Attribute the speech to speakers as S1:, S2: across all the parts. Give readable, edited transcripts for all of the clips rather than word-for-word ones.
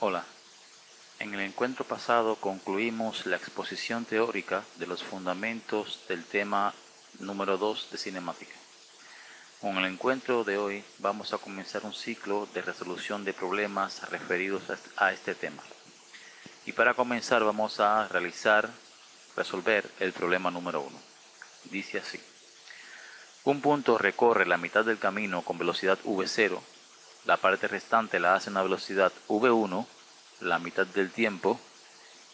S1: Hola, en el encuentro pasado concluimos la exposición teórica de los fundamentos del tema número 2 de cinemática. Con el encuentro de hoy vamos a comenzar un ciclo de resolución de problemas referidos a este tema. Y para comenzar vamos a resolver el problema número 1. Dice así: un punto recorre la mitad del camino con velocidad v0, la parte restante la hace a una velocidad v1, la mitad del tiempo,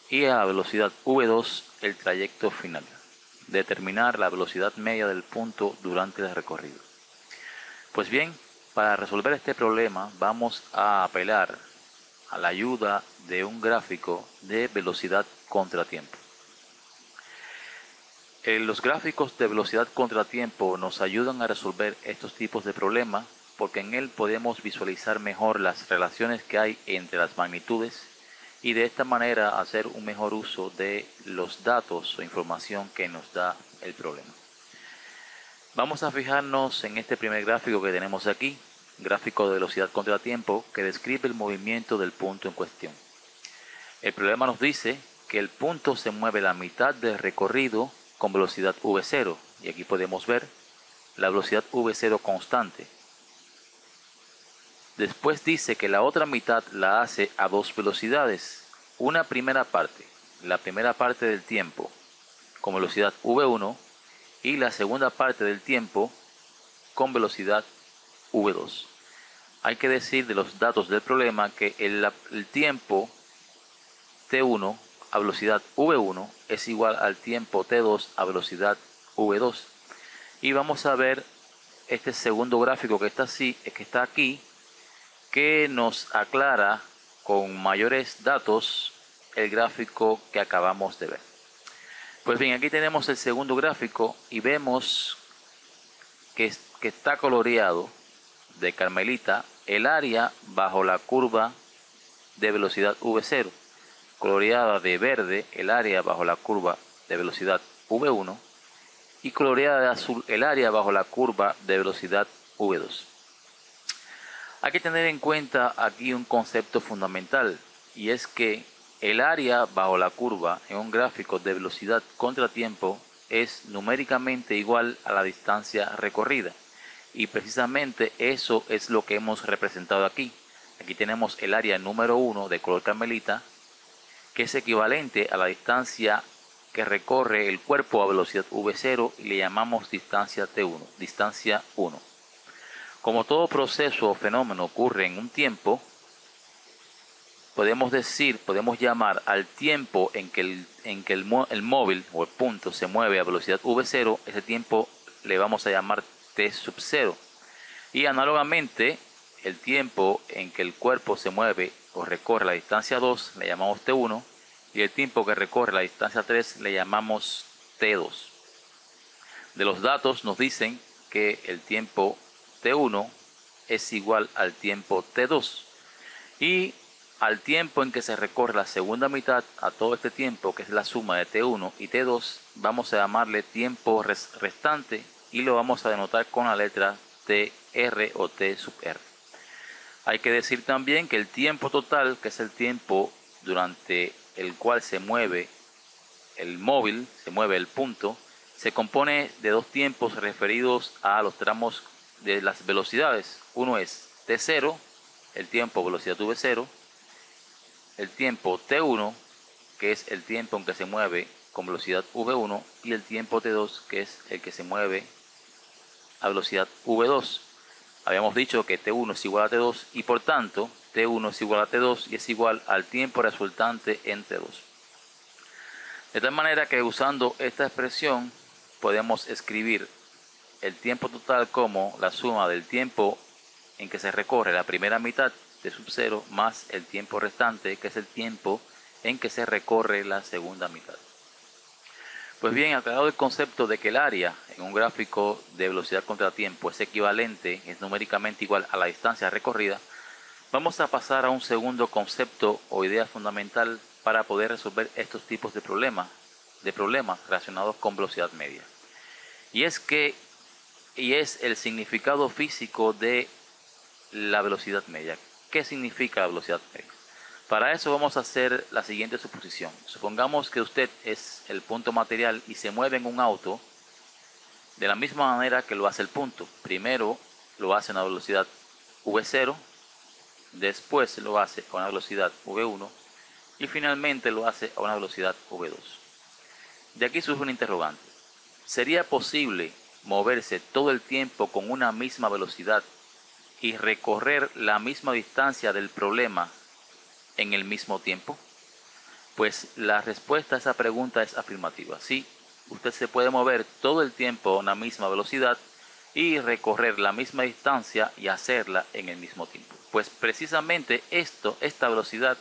S1: y a la velocidad v2 el trayecto final. Determinar la velocidad media del punto durante el recorrido. Pues bien, para resolver este problema vamos a apelar a la ayuda de un gráfico de velocidad contratiempo. Los gráficos de velocidad contratiempo nos ayudan a resolver estos tipos de problemas porque en él podemos visualizar mejor las relaciones que hay entre las magnitudes y de esta manera hacer un mejor uso de los datos o información que nos da el problema. Vamos a fijarnos en este primer gráfico que tenemos aquí, gráfico de velocidad contratiempo, que describe el movimiento del punto en cuestión. El problema nos dice que el punto se mueve la mitad del recorrido con velocidad v0, y aquí podemos ver la velocidad v0 constante. Después dice que la otra mitad la hace a dos velocidades. Una primera parte, la primera parte del tiempo con velocidad v1 y la segunda parte del tiempo con velocidad v2. Hay que decir de los datos del problema que el tiempo t1 a velocidad v1 es igual al tiempo t2 a velocidad v2. Y vamos a ver este segundo gráfico que está aquí, que nos aclara con mayores datos el gráfico que acabamos de ver. Pues bien, aquí tenemos el segundo gráfico y vemos que está coloreado de carmelita el área bajo la curva de velocidad v0, coloreada de verde el área bajo la curva de velocidad v1 y coloreada de azul el área bajo la curva de velocidad v2. Hay que tener en cuenta aquí un concepto fundamental, y es que el área bajo la curva en un gráfico de velocidad contratiempo es numéricamente igual a la distancia recorrida, y precisamente eso es lo que hemos representado aquí. Aquí tenemos el área número 1 de color carmelita, que es equivalente a la distancia que recorre el cuerpo a velocidad v0 y le llamamos distancia t1, distancia 1. Como todo proceso o fenómeno ocurre en un tiempo, podemos llamar al tiempo en que el móvil o el punto se mueve a velocidad v0, ese tiempo le vamos a llamar t sub 0. Y análogamente, el tiempo en que el cuerpo se mueve o recorre la distancia 2 le llamamos t1, y el tiempo que recorre la distancia 3 le llamamos t2. De los datos nos dicen que el tiempo t1 es igual al tiempo t2, y al tiempo en que se recorre la segunda mitad a todo este tiempo, que es la suma de t1 y t2, vamos a llamarle tiempo restante y lo vamos a denotar con la letra tr o t sub r. Hay que decir también que el tiempo total, que es el tiempo durante el cual se mueve el móvil, se mueve el punto, se compone de dos tiempos referidos a los tramos de las velocidades. Uno es t0, el tiempo velocidad v0, el tiempo t1, que es el tiempo en que se mueve con velocidad v1, y el tiempo t2, que es el que se mueve a velocidad v2. Habíamos dicho que t1 es igual a t2 y por tanto t1 es igual a t2 y es igual al tiempo resultante en t2. De tal manera que usando esta expresión podemos escribir el tiempo total como la suma del tiempo en que se recorre la primera mitad t sub 0 más el tiempo restante, que es el tiempo en que se recorre la segunda mitad. Pues bien, aclarado el concepto de que el área en un gráfico de velocidad contratiempo es equivalente, es numéricamente igual a la distancia recorrida, vamos a pasar a un segundo concepto o idea fundamental para poder resolver estos tipos de problemas relacionados con velocidad media. Y es el significado físico de la velocidad media. ¿Qué significa la velocidad media? Para eso vamos a hacer la siguiente suposición. Supongamos que usted es el punto material y se mueve en un auto de la misma manera que lo hace el punto. Primero lo hace a una velocidad v0, después lo hace a una velocidad v1 y finalmente lo hace a una velocidad v2. De aquí surge un interrogante. ¿Sería posible moverse todo el tiempo con una misma velocidad y recorrer la misma distancia del problema en el mismo tiempo? Pues la respuesta a esa pregunta es afirmativa. Sí, usted se puede mover todo el tiempo a una misma velocidad y recorrer la misma distancia y hacerla en el mismo tiempo. Pues precisamente esta velocidad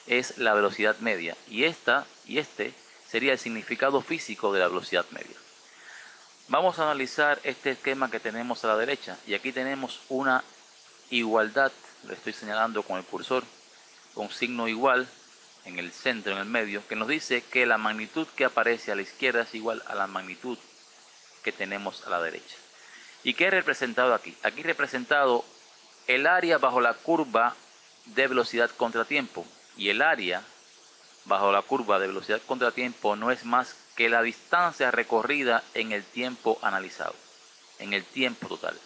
S1: es la velocidad media y este sería el significado físico de la velocidad media. Vamos a analizar este esquema que tenemos a la derecha y aquí tenemos una igualdad, lo estoy señalando con el cursor, con signo igual en el centro, en el medio, que nos dice que la magnitud que aparece a la izquierda es igual a la magnitud que tenemos a la derecha. ¿Y qué he representado aquí? Aquí he representado el área bajo la curva de velocidad contra tiempo. Y el área bajo la curva de velocidad contra tiempo no es más que la distancia recorrida en el tiempo analizado, en el tiempo total.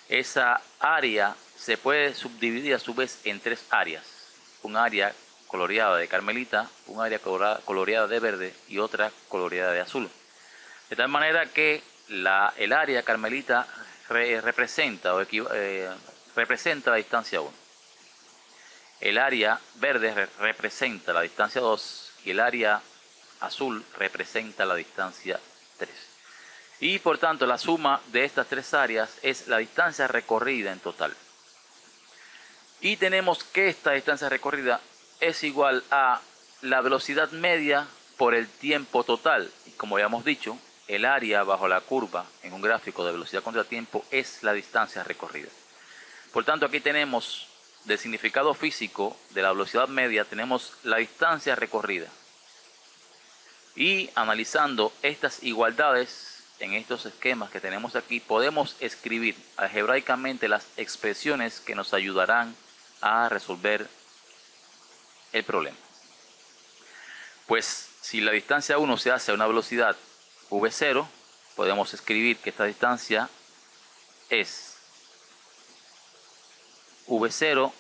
S1: Esa área se puede subdividir a su vez en tres áreas. Un área coloreada de carmelita, un área coloreada de verde y otra coloreada de azul. De tal manera que el área carmelita representa la distancia 1. El área verde representa la distancia 2 y el área azul representa la distancia 3. Y por tanto la suma de estas tres áreas es la distancia recorrida en total. Y tenemos que esta distancia recorrida es igual a la velocidad media por el tiempo total. Y como ya hemos dicho, el área bajo la curva en un gráfico de velocidad contra tiempo es la distancia recorrida. Por tanto, aquí tenemos del significado físico de la velocidad media, tenemos la distancia recorrida. Y analizando estas igualdades en estos esquemas que tenemos aquí, podemos escribir algebraicamente las expresiones que nos ayudarán a resolver el problema. Pues si la distancia 1 se hace a una velocidad v0, podemos escribir que esta distancia es v0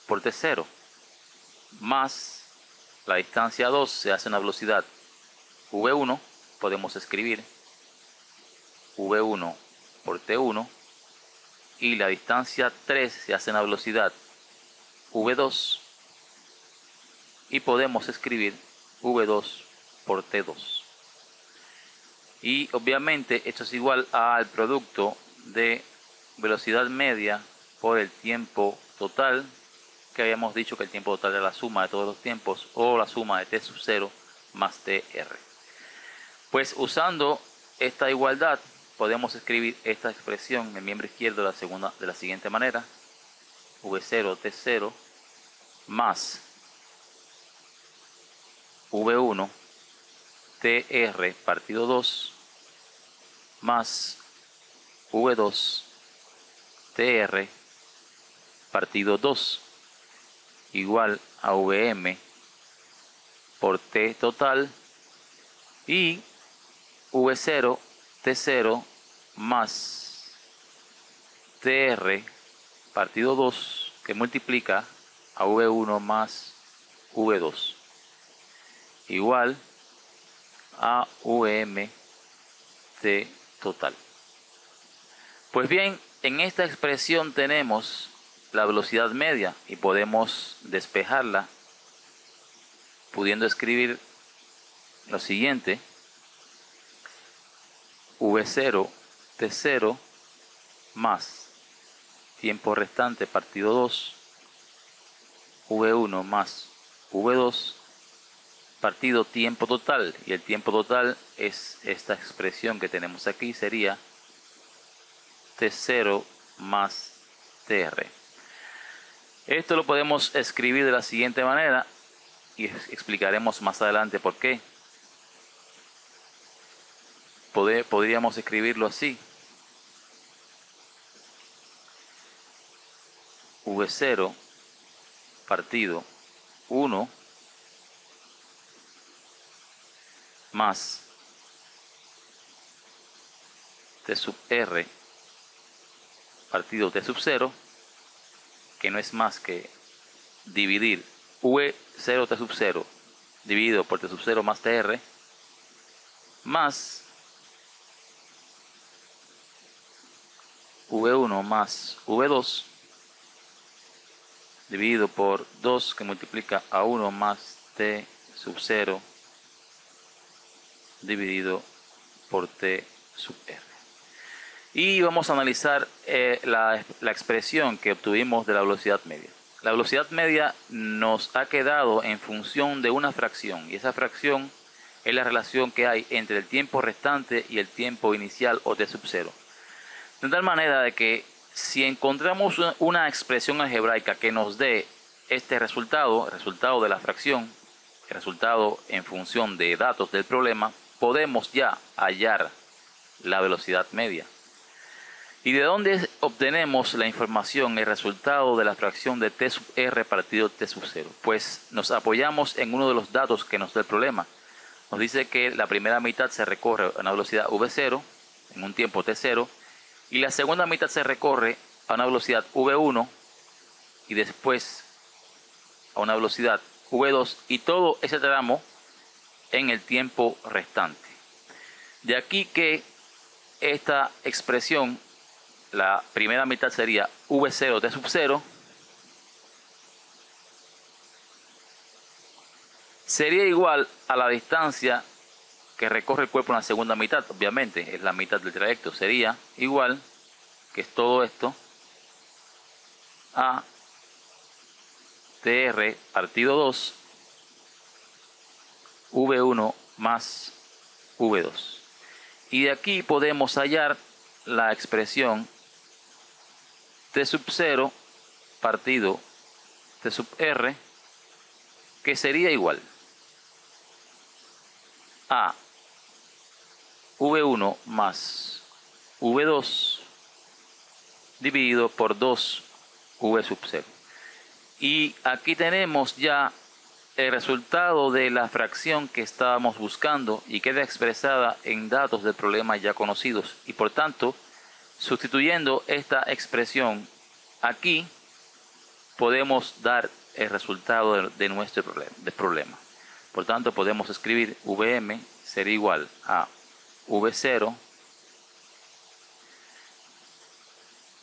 S1: por t0 más la distancia 2 se hace a una velocidad v1, podemos escribir v1 por t1 y la distancia 3 se hace a una velocidad v2 y podemos escribir v2 por t2. Y obviamente esto es igual al producto de velocidad media por el tiempo total, que habíamos dicho que el tiempo total es la suma de todos los tiempos o la suma de t sub 0 más tr. Pues usando esta igualdad podemos escribir esta expresión en el miembro izquierdo de la siguiente manera: v0 t0 más v1 tr partido 2 más v2 tr partido 2 igual a Vm por T total y V0 T0 más Tr partido 2 que multiplica a V1 más V2 igual a Vm T total. Pues bien, en esta expresión tenemos la velocidad media y podemos despejarla pudiendo escribir lo siguiente: v0 t0 más tiempo restante partido 2 v1 más v2 partido tiempo total, y el tiempo total es esta expresión que tenemos aquí, sería t0 más tr. Esto lo podemos escribir de la siguiente manera y explicaremos más adelante por qué. Podríamos escribirlo así: v0 partido 1 más t sub r partido t sub 0, que no es más que dividir v0 t sub 0 dividido por t sub 0 más tr, más v1 más v2 dividido por 2 que multiplica a 1 más t sub 0 dividido por t sub r. Y vamos a analizar la expresión que obtuvimos de la velocidad media. La velocidad media nos ha quedado en función de una fracción, y esa fracción es la relación que hay entre el tiempo restante y el tiempo inicial o t sub 0. De tal manera de que si encontramos una expresión algebraica que nos dé este resultado, el resultado de la fracción, el resultado en función de datos del problema, podemos ya hallar la velocidad media. ¿Y de dónde obtenemos la información, el resultado de la fracción de t sub r partido t sub 0? Pues nos apoyamos en uno de los datos que nos da el problema. Nos dice que la primera mitad se recorre a una velocidad v0 en un tiempo t0, y la segunda mitad se recorre a una velocidad v1 y después a una velocidad v2, y todo ese tramo en el tiempo restante. De aquí que esta expresión, la primera mitad sería v0 t sub 0, sería igual a la distancia que recorre el cuerpo en la segunda mitad, obviamente es la mitad del trayecto, sería igual, que es todo esto, a tr partido 2 v1 más v2. Y de aquí podemos hallar la expresión t sub 0 partido t sub r, que sería igual a v1 más v2 dividido por 2 v sub 0. Y aquí tenemos ya el resultado de la fracción que estábamos buscando y queda expresada en datos del problema ya conocidos, y por tanto, sustituyendo esta expresión aquí, podemos dar el resultado de nuestro problema. Por tanto, podemos escribir Vm sería igual a V0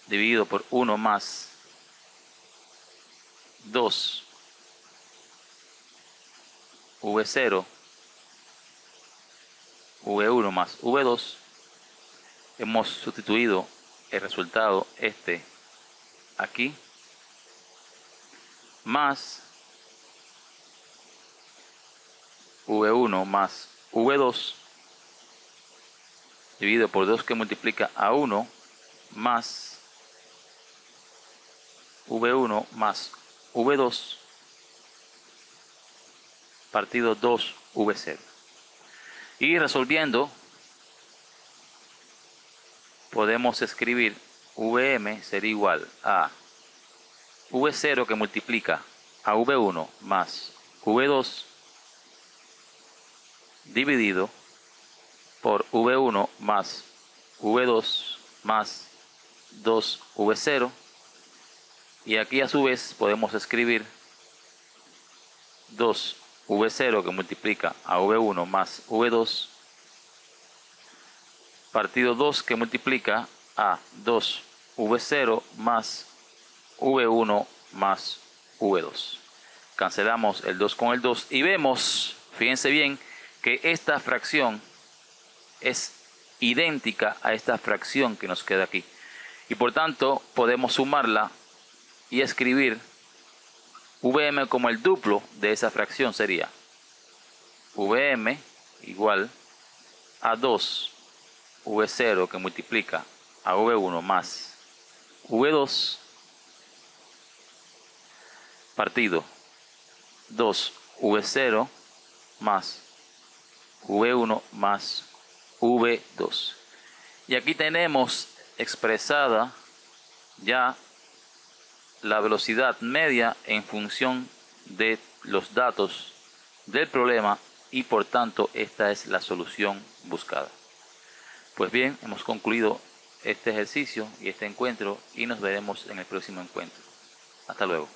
S1: dividido por 1 más 2 V0 V1 más V2. Hemos sustituido el resultado aquí, más V1 más V2 dividido por 2 que multiplica a 1 más V1 más V2 partido 2 V0. Y resolviendo, podemos escribir Vm sería igual a V0 que multiplica a V1 más V2 dividido por V1 más V2 más 2 V0. Y aquí a su vez podemos escribir 2 V0 que multiplica a V1 más V2 partido 2 que multiplica a 2 V0 más V1 más V2. Cancelamos el 2 con el 2 y vemos, fíjense bien, que esta fracción es idéntica a esta fracción que nos queda aquí. Y por tanto podemos sumarla y escribir Vm como el duplo de esa fracción, sería Vm igual a 2 V0 que multiplica a V1 más V2 partido 2 V0 más V1 más V2. Y aquí tenemos expresada ya la velocidad media en función de los datos del problema y por tanto esta es la solución buscada. Pues bien, hemos concluido este ejercicio y este encuentro y nos veremos en el próximo encuentro. Hasta luego.